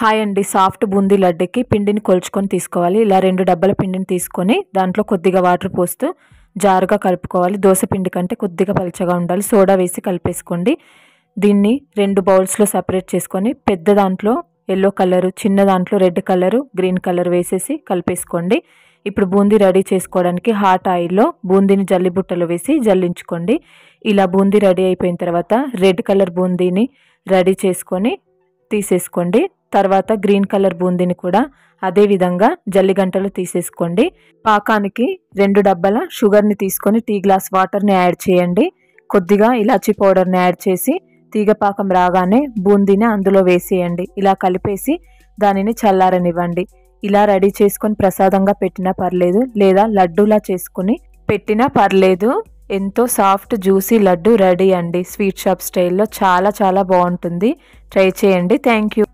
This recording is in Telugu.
హాయ్ అండి, సాఫ్ట్ బూందీ లడ్డుకి పిండిని కొలుచుకొని తీసుకోవాలి. ఇలా 2 డబ్బాల పిండిని తీసుకొని దాంట్లో కొద్దిగా వాటర్ పోస్తూ జారుగా కలుపుకోవాలి. దోశ పిండి కంటే కొద్దిగా పలచగా ఉండాలి. సోడా వేసి కలిపేసుకోండి. దీన్ని 2 బౌల్స్లో సపరేట్ చేసుకొని పెద్ద దాంట్లో ఎల్లో కలరు, చిన్న దాంట్లో రెడ్ కలరు, గ్రీన్ కలర్ వేసేసి కలిపేసుకోండి. ఇప్పుడు బూందీ రెడీ చేసుకోవడానికి హాట్ ఆయిల్లో బూందీని జల్లిబుట్టలో వేసి జల్లించుకోండి. ఇలా బూందీ రెడీ అయిపోయిన తర్వాత రెడ్ కలర్ బూందీని రెడీ చేసుకొని తీసేసుకోండి. తర్వాత గ్రీన్ కలర్ బూందీని కూడా అదే విధంగా జల్లిగంటలో తీసేసుకోండి. పాకానికి 2 డబ్బాల షుగర్ని తీసుకొని టీ గ్లాస్ వాటర్ని యాడ్ చేయండి. కొద్దిగా ఇలాచీ పౌడర్ని యాడ్ చేసి తీగ పాకం రాగానే బూందీని అందులో వేసేయండి. ఇలా కలిపేసి దానిని చల్లారనివ్వండి. ఇలా రెడీ చేసుకొని ప్రసాదంగా పెట్టినా పర్లేదు, లేదా లడ్డూలా చేసుకుని పెట్టినా పర్లేదు. ఎంతో సాఫ్ట్ జ్యూసీ లడ్డు రెడీ అండి. స్వీట్ షాప్ స్టైల్లో చాలా బాగుంటుంది. ట్రై చేయండి. Thank you.